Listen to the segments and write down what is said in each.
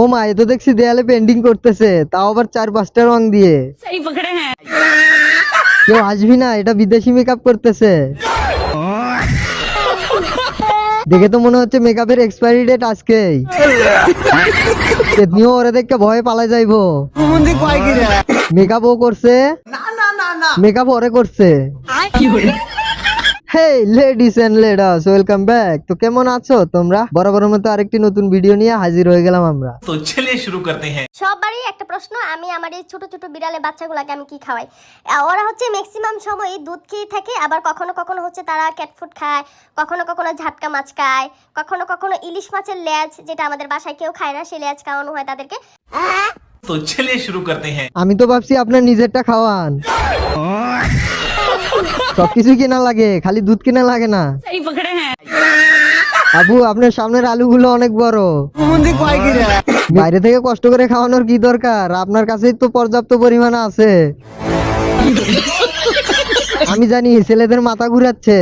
ও মা, এ তো দেখছি দেয়ালে পেন্টিং করতেছে, তাও আবার 4-5টা রং দিয়ে। কেউ আসবি না, এটা বিদেশি মেকআপ করতেছে। দেখে তো মনে হচ্ছে মেকআপের এক্সপায়ারি ডেট আজকেই। নিও ওরে দেখে ভয়ে পালা যাইবো। মেকআপ ও করছে, মেকআপ ওরে করছে। হেই লেডিস এন্ড লেডাস, ওয়েলকাম ব্যাক। তো কেমন আছো তোমরা? বরাবরের মতো আরেকটি নতুন ভিডিও নিয়ে হাজির হয়ে গেলাম আমরা। তো চলিয়ে শুরু করতে हैं। সবারই একটা প্রশ্ন, আমি আমার এই ছোট ছোট বিড়ালে বাচ্চাগুলোকে আমি কি খাওয়াই? ওরা হচ্ছে ম্যাক্সিমাম সময় দুধ খেয়ে থাকে, আবার কখনো কখনো হচ্ছে তারা ক্যাট ফুড খায়, কখনো কখনো ঝাটকা মাছ খায়, কখনো কখনো ইলিশ মাছের লেজ, যেটা আমাদের বাসায় কেউ খায় না, সেই লেজ খাওয়ানো হয় তাদেরকে। তো চলিয়ে শুরু করতে हैं। আমি তো ভাবছি আপনার নিজেরটা খাওয়ান। সবকিছু কিনা লাগে, খালি দুধ কিনা লাগে না। আবু, আপনার সামনের আলুগুলো অনেক বড়, বাইরে থেকে কষ্ট করে খাওয়ানোর কি দরকার? আপনার কাছেই তো পর্যাপ্ত পরিমাণ আছে। আমি জানি ছেলেদের মাথা ঘুরাচ্ছে।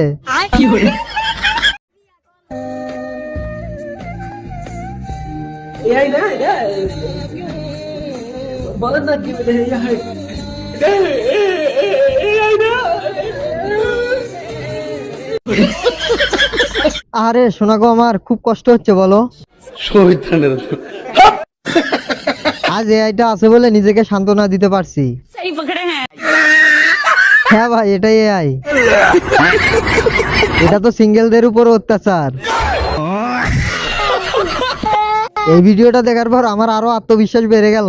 আরে শোনা গো, আমার খুব কষ্ট হচ্ছে, বলো। আজ এআইটা আছে বলে নিজেকে সান্ত্বনা দিতে পারছি। হ্যাঁ ভাই, এটাই এআই। এটা তো সিঙ্গেলদের উপর অত্যাচার। এই ভিডিওটা দেখার পর আমার আরো আত্মবিশ্বাস বেড়ে গেল।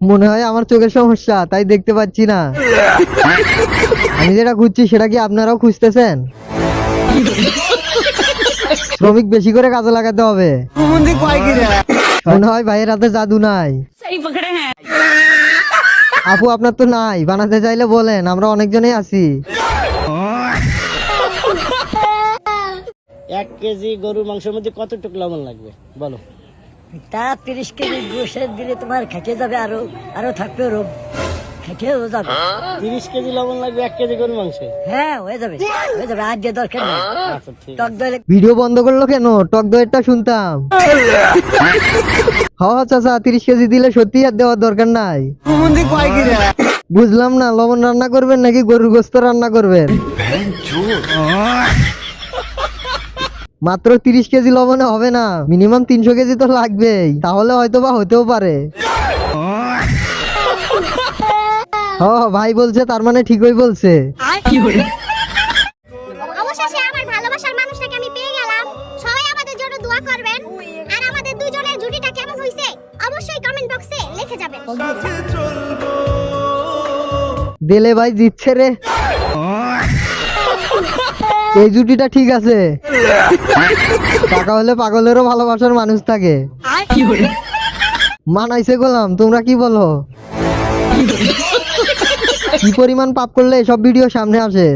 মনে হয় আমার চোখের সমস্যা, তাই দেখতে পাচ্ছি না। আমি যেটা খুঁজছি সেটা কি আপনারাও খুঁজতেছেন? শ্রমিক বেশি করে কাজে লাগাতে হবে। মনে হয় ভাইয়ের হাতে জাদু নাই। আপু, আপনার তো নাই, বানাতে চাইলে বলেন, আমরা অনেকজনই আছি। 1 কেজি গরুর মাংসের মধ্যে কতটুকু লবণ লাগবে বলো? তা 30 কেজি গোশের দিলে তোমার খেতে যাবে, আরো থাকবে রোগ, খেতেও যাবে। 30 কেজি লবণ লাগবে 1 কেজি গরুর মাংসে? হ্যাঁ, হয়ে যাবে আর যে দরকার নেই। আচ্ছা ঠিক টক দই ভিডিও বন্ধ করলো কেন? টক দইয়েরটা শুনতাম। হ্যাঁ চাচা, 30 কেজি দিলে সত্যি আর দেওয়ার দরকার নাই। বুঝলাম না, লবণ রান্না করবেন নাকি গরুর গোস্ত রান্না করবেন? মাত্র 30 কেজি লবণে হবে না, মিনিমাম 300 কেজি তো লাগবেই, তাহলে হয়তো বা হতেও পারে। ভাই বলছে, তার মানে ঠিকই বলছে। অবশেষে আমার ভালোবাসার মানুষটাকে আমি পেয়ে গেলাম। সবাই আমাদের জন্য দোয়া করবেন, আর আমাদের দুজনের জুটিটা কেমন হইছে অবশ্যই কমেন্ট বক্সে লিখে যাবেন। দিলে ভাই জিতছে রে। এই জুটিটা ঠিক আছে। টাকা হলে পাগলেরও ভালোবাসার মানুষ থাকে। মানাইছে গোলাম, তোমরা কি বলো? কি পরিমাণ পাপ করলে সব ভিডিও সামনে আসে।